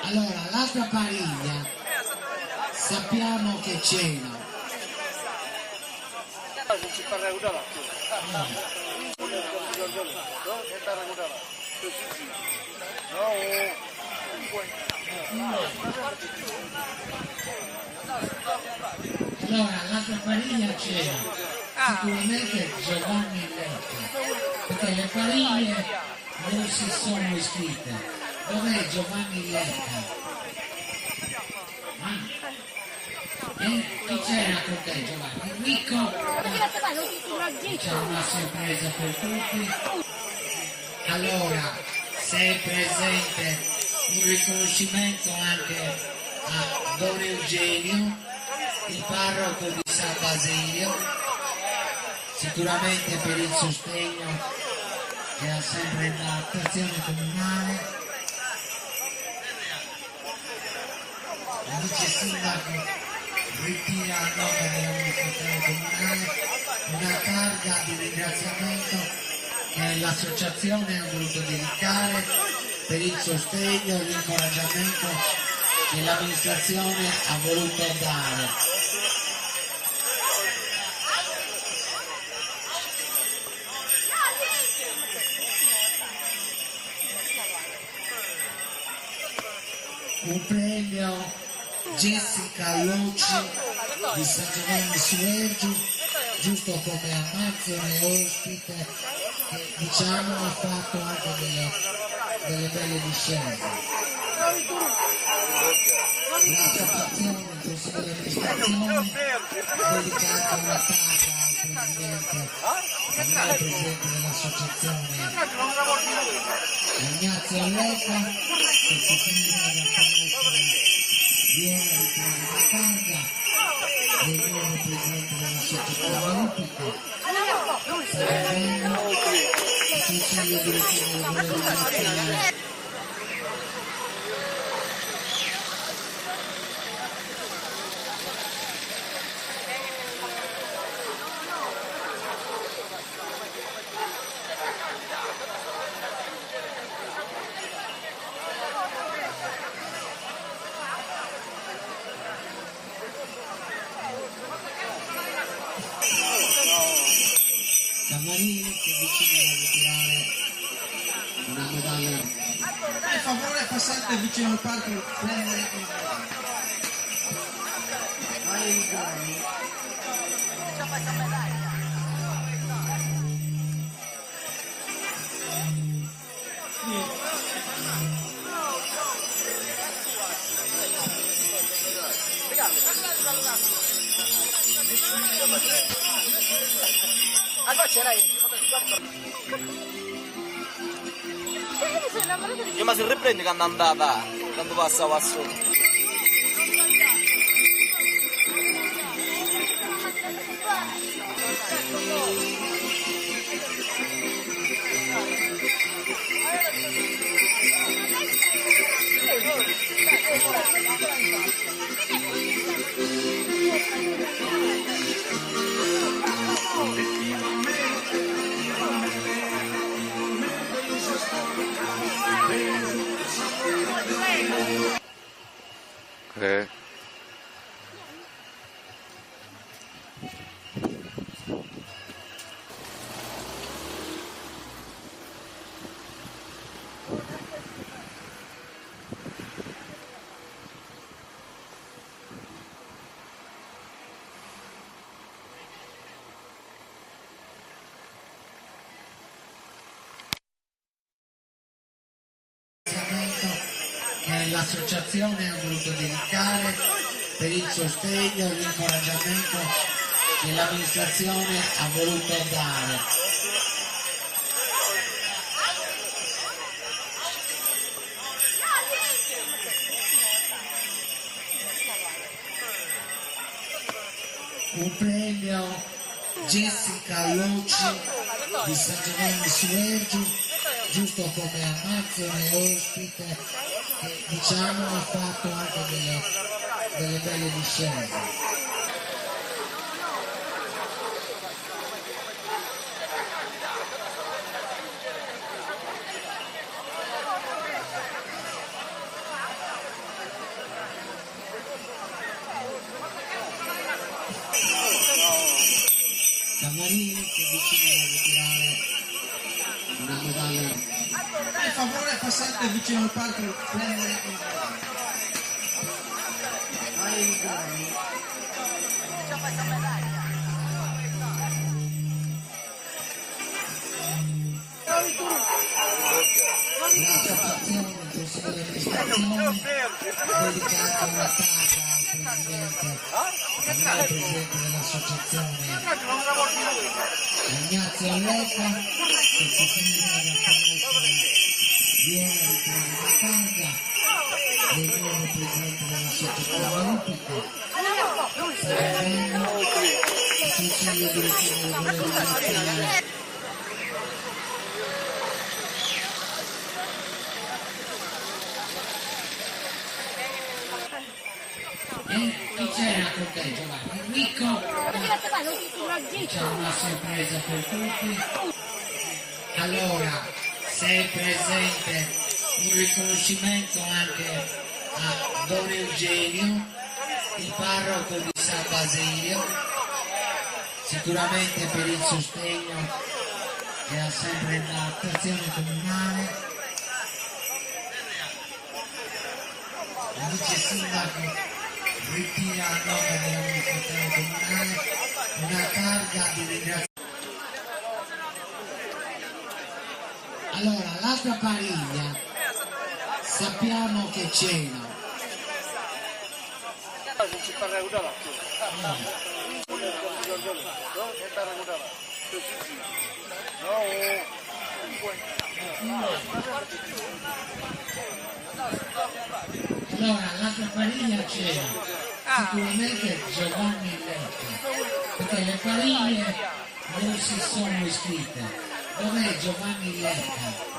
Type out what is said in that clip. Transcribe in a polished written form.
Allora, l'altra pariglia sappiamo che c'era. Allora, l'altra pariglia c'era sicuramente Giovanni Lecca, perché le pariglie non si sono iscritte. Dov'è Giovanni Lecca? Chi c'era con te, Giovanni? Enrico? C'è una sorpresa per tutti. Allora, se è presente un riconoscimento anche a Don Eugenio, il parroco di San Basilio, sicuramente per il sostegno che ha sempre l'attrazione comunale. Il vice sindaco ritira a nome dell'amministrazione comunale una targa di ringraziamento che l'associazione ha voluto dedicare per il sostegno e l'incoraggiamento che l'amministrazione ha voluto dare. Un premio Jessica Luci di San Giovanni Suergiu, giusto come Amazzone ospite, che diciamo ha fatto anche delle belle discese. L'associazione, il consiglio di amministrazione, ha dedicato una taglia al presidente dell'associazione Ignazio Lecca, che si firma da conoscere viene ripresa la targa del nuovo presidente dell'associazione olimpica, Saraveno, il consiglio direttivo del governo nazionale. Marini che è vicino a ritirare una medaglia. Per favore passate vicino al parco e prendere vai Gani. Io ma si riprende quando è andata, quando passava sopra. Che l'associazione ha voluto dedicare per il sostegno e l'incoraggiamento che l'amministrazione ha voluto dare. Un premio Jessica Luci di San Giovanni Suergiu, giusto come Amazzone ospite, che diciamo ha fatto anche delle belle discese. Parini che è vicino a ritirare una medaglia. Per favore passate vicino al palco per prendere il L'anticipazione del Consiglio di amministrazione dedicata una taglia al presidente dell'associazione Ignazio Lecca, che si sente da viene a ritirare una taglia del nuovo presidente dell'associazione olimpica, Saranno, il Consiglio direttivo del governo nazionale. Chi c'era con te, Giovanni? Enrico, c'è una sorpresa per tutti. Allora, sei presente un riconoscimento anche a Don Eugenio, il parroco di San Basilio, sicuramente per il sostegno che ha sempre dall'azione comunale. Il vice sindaco ritira a nome dell'amministrazione comunale una carga di ringraziamento. Allora, l'altra pariglia sappiamo che c'era. Allora, l'altra pariglia c'era sicuramente Giovanni Lecca, perché le pariglie non si sono iscritte. Dov'è Giovanni Lecca?